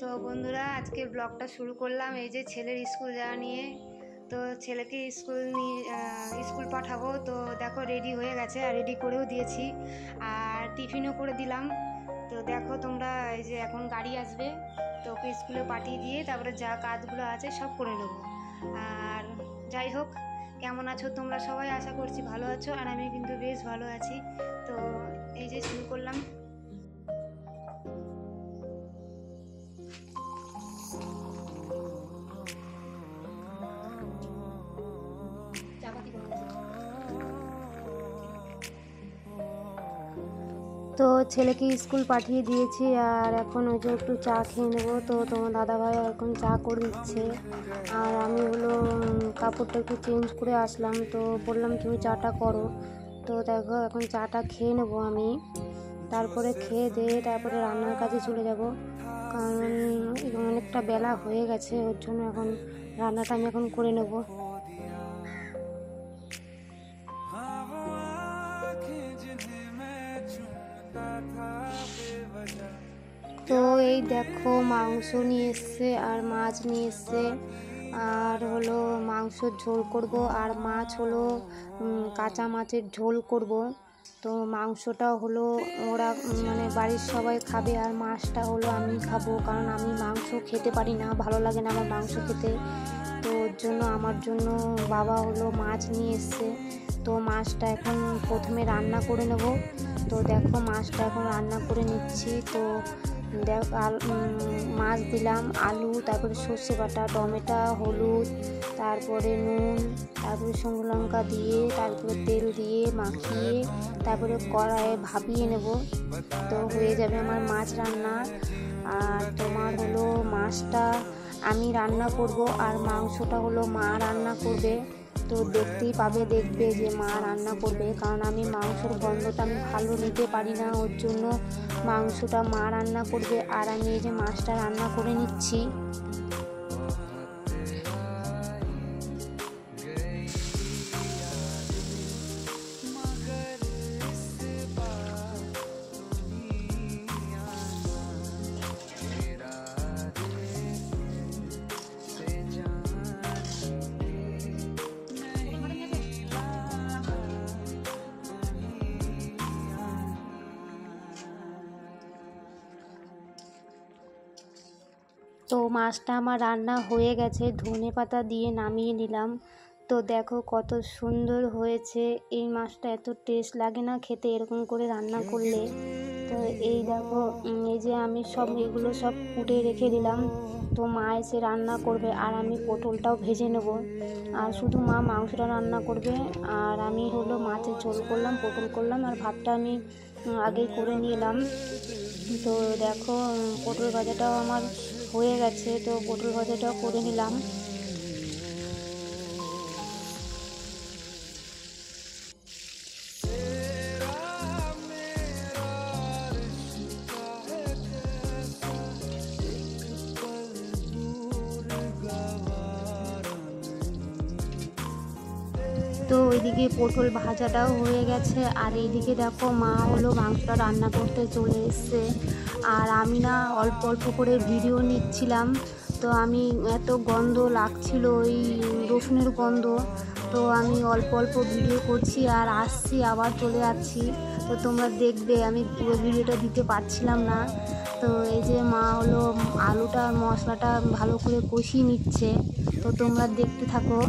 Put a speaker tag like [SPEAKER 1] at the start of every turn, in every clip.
[SPEAKER 1] তো বন্ধুরা, আজকে ব্লগটা শুরু করলাম এই যে ছেলের স্কুল যাওয়া নিয়ে। তো ছেলেকে স্কুল পাঠাবো। তো দেখো রেডি হয়ে গেছে, আর রেডি করেও দিয়েছি, আর টিফিনও করে দিলাম। তো দেখো তোমরা, এই যে এখন গাড়ি আসবে, তো ওকে স্কুলে পাঠিয়ে দিয়ে তারপরে যা কাজগুলো আছে সব করে নেবো। আর যাই হোক, কেমন আছো তোমরা সবাই? আশা করছি ভালো আছো, আর আমি কিন্তু বেশ ভালো আছি। তো এই যে শুরু করলাম। তো ছেলেকে স্কুল পাঠিয়ে দিয়েছি, আর এখন ওই যে একটু চা খেয়ে নেবো। তো তোমার দাদাভাই এখন চা করে দিচ্ছে, আর আমি হলো কাপড়টা একটু চেঞ্জ করে আসলাম। তো বললাম তুমি চাটা করো। তো দেখো এখন চাটা খেয়ে নেবো আমি, তারপরে খেয়ে দিয়ে তারপরে রান্নার কাজে চলে যাব। কারণ অনেকটা বেলা হয়ে গেছে, ওর জন্য এখন রান্নাটা আমি এখন করে নেবো। তো এই দেখো মাংস নিয়ে এসছে আর মাছ নিয়ে এসছে, আর হলো মাংসর ঝোল করব, আর মাছ হলো কাঁচা মাছের ঝোল করব। তো মাংসটা হলো ওরা মানে বাড়ির সবাই খাবে, আর মাছটা হলো আমি খাবো, কারণ আমি মাংস খেতে পারি না, ভালো লাগে না আমার মাংস খেতে। তো ওর জন্য আমার জন্য বাবা হলো মাছ নিয়ে এসছে। তো মাছটা এখন প্রথমে রান্না করে নেব। তো দেখো মাছটা এখন রান্না করে নিচ্ছি। তো মাছ দিলাম, আলু, তারপরে সর্ষে বাটা, টমেটো, হলুদ, তারপরে নুন, তারপরে শুকনো লঙ্কা দিয়ে তারপরে তেল দিয়ে মাখিয়ে তারপরে কড়াইয়ে ভাপিয়ে নেব। তো হয়ে যাবে আমার মাছ রান্না। আর তোমার হলো মাছটা আমি রান্না করব, আর মাংসটা হলো মা রান্না করবে। তো দেখতেই পাবে, দেখবে যে মা রান্না করবে, কারণ আমি মাংসর গন্ধটা আমি ভালো নিতে পারি না, ওর জন্য মাংসটা মা রান্না করবে, আর আমি এই যে মাছটা রান্না করে নিচ্ছি। তো মাছটা আমার রান্না হয়ে গেছে, ধনেপাতা দিয়ে নামিয়ে নিলাম। তো দেখো কত সুন্দর হয়েছে। এই মাছটা এত টেস্ট লাগে না খেতে এরকম করে রান্না করলে। তো এই দেখো, এই যে আমি সব এগুলো সব কুটে রেখে দিলাম। তো মা এসে রান্না করবে, আর আমি পটলটাও ভেজে নেব, আর শুধু মা মাংসটা রান্না করবে, আর আমি হলো মাছের ঝোল করলাম, পটল করলাম, আর ভাতটা আমি আগেই করে নিলাম। তো দেখো পটল ভাজাটাও আমার হয়ে গেছে, তো পটল ভাজাটাও করে নিলাম। তো ওইদিকে পটল ভাজাটাও হয়ে গেছে, আর এইদিকে দেখো মা হলো মাংসটা রান্না করতে চলে এসছে, আর আমি না অল্প অল্প করে ভিডিও নিচ্ছিলাম। তো আমি এত গন্ধ লাগছিল ওই রসুনের গন্ধ, তো আমি অল্প অল্প ভিডিও করছি আর আসছি, আবার চলে যাচ্ছি। তো তোমরা দেখবে, আমি পুরো ভিডিওটা দিতে পারছিলাম না। তো এই যে মা হলো আলুটা মশলাটা ভালো করে কষিয়ে নিচ্ছে, তো তোমরা দেখতে থাকো।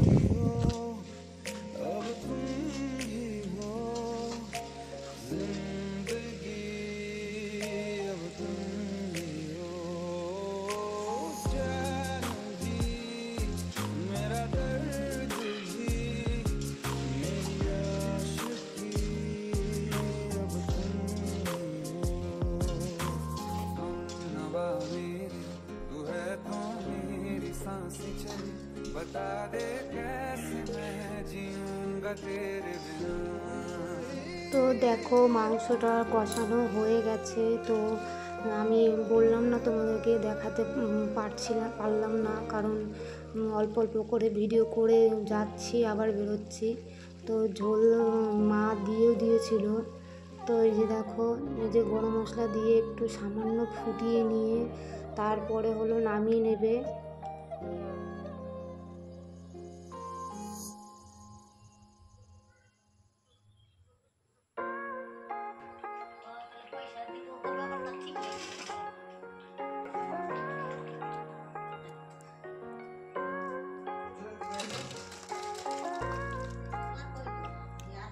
[SPEAKER 1] बता दे कैसे मैं जीऊंगा तेरे बिना। তো দেখো মাংসটা কষানো হয়ে গেছে। তো আমি বললাম না তোমাদেরকে দেখাতে পারলাম না, কারণ অল্প অল্প করে ভিডিও করে যাচ্ছি আবার বেরোচ্ছি। তো ঝোল মা দিয়েছিল। তো এই যে দেখো, এই যে গরম মশলা দিয়ে একটু সামান্য ফুটিয়ে নিয়ে তারপরে হলো নামিয়ে নেবে।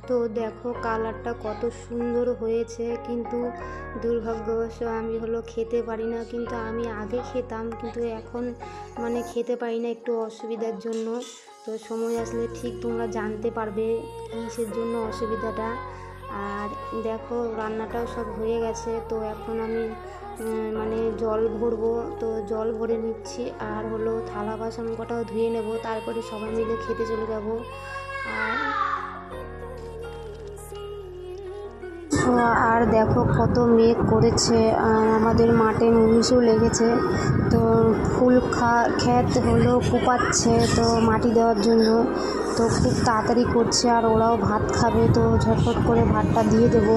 [SPEAKER 1] তো দেখো কালারটা কত সুন্দর হয়েছে, কিন্তু দুর্ভাগ্যবশ আমি হলো খেতে পারি না। কিন্তু আমি আগে খেতাম, কিন্তু এখন মানে খেতে পারি না একটু অসুবিধার জন্য। তো সময় আসলে ঠিক তোমরা জানতে পারবে কিসের জন্য অসুবিধাটা। আর দেখো রান্নাটাও সব হয়ে গেছে। তো এখন আমি মানে জল ভরবো, তো জল ভরে নিচ্ছি। আর হলো থালা বাসন কটাও ধুয়ে নেব, তারপরে সবাই মিলে খেতে চলে যাব। আর দেখো কত মেঘ করেছে, আর আমাদের মাঠে মহিষও লেগেছে। তো ফুল ক্ষেত হলো কুপাচ্ছে তো মাটি দেওয়ার জন্য। তো খুব তাড়াতাড়ি করছে, আর ওরাও ভাত খাবে, তো ঝটফট করে ভাতটা দিয়ে দেবো।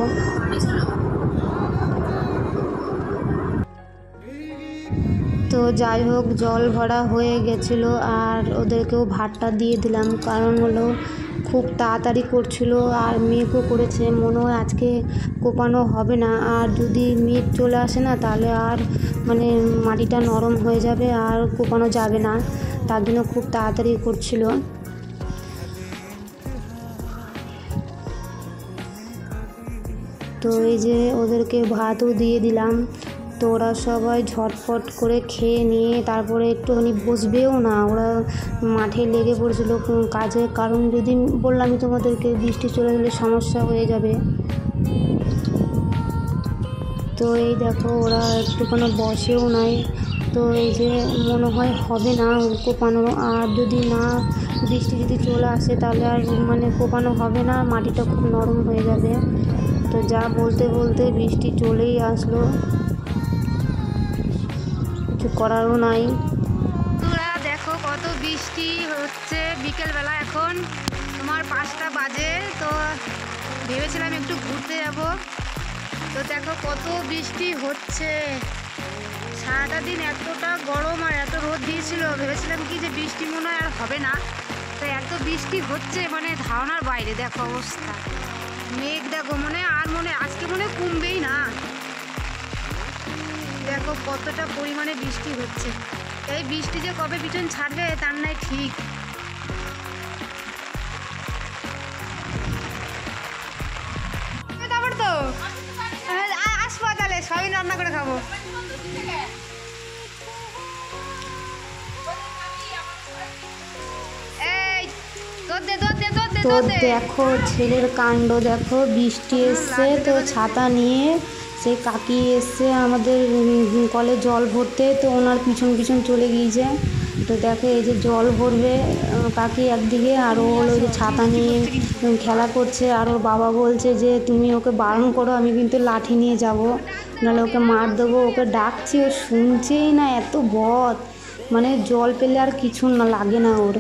[SPEAKER 1] তো যাই হোক, জল ভরা হয়ে গেছিলো আর ওদেরকেও ভাতটা দিয়ে দিলাম, কারণ হলো খুব তাড়াতাড়ি করছিল আর মেঘও করেছে, মনে হয় আজকে কোপানো হবে না। আর যদি মেঘ চলে আসে না, তাহলে আর মানে মাটিটা নরম হয়ে যাবে আর কোপানো যাবে না, তার জন্য খুব তাড়াতাড়ি করছিল। তো এই যে ওদেরকে ভাতও দিয়ে দিলাম। তো ওরা সবাই ঝটফট করে খেয়ে নিয়ে তারপরে একটুখানি বসবেও না, ওরা মাঠে লেগে পড়ছিল কাজে। কারণ যদি বললামই তোমাদেরকে, বৃষ্টি চলে গেলে সমস্যা হয়ে যাবে। তো এই দেখো ওরা একটুখানি বসেও নাই। তো এই যে মনে হয় হবে না কোপানো, আর যদি না বৃষ্টি যদি চলে আসে তাহলে আর মানে কোপানো হবে না, মাটিটা খুব নরম হয়ে যাবে। তো যা বলতে বলতে বৃষ্টি চলেই আসলো, কিছু করারও নাই।
[SPEAKER 2] তোমরা দেখো কত বৃষ্টি হচ্ছে বিকেলবেলা, এখন তোমার 5টা বাজে। তো ভেবেছিলাম একটু ঘুরতে যাব, তো দেখো কত বৃষ্টি হচ্ছে। সারাটা দিন এতটা গরম আর এত রোদ দিয়েছিল, ভেবেছিলাম কি যে বৃষ্টি মনে হয় আর হবে না। তো এত বৃষ্টি হচ্ছে মানে ধারণার বাইরে। দেখো অবস্থা, মেঘ দেখো মনে আজকে মনে কমবেই না। দেখো কতটা পরিমাণে বৃষ্টি হচ্ছে। এই বৃষ্টি যে কবে পিছন ছাড়বে তার নাই ঠিক। তারপর তো আসবো, তাহলে সবই রান্না করে খাবো।
[SPEAKER 1] তো দেখো ছেলের কাণ্ড দেখো, বৃষ্টি এসছে তো ছাতা নিয়ে সেই কাকি এসছে আমাদের কলে জল ভরতে, তো ওনার পিছন পিছন চলে গিয়েছে। তো দেখো এই যে জল ভরবে কাকি একদিকে, আর ও হলো যে ছাতা নিয়ে খেলা করছে। আর ওর বাবা বলছে যে তুমি ওকে বারণ করো, আমি কিন্তু লাঠি নিয়ে যাব, নাহলে ওকে মার দেবো। ওকে ডাকছি, ও শুনছেই না, এত বদ, মানে জল পেলে আর কিছু না লাগে না ওর।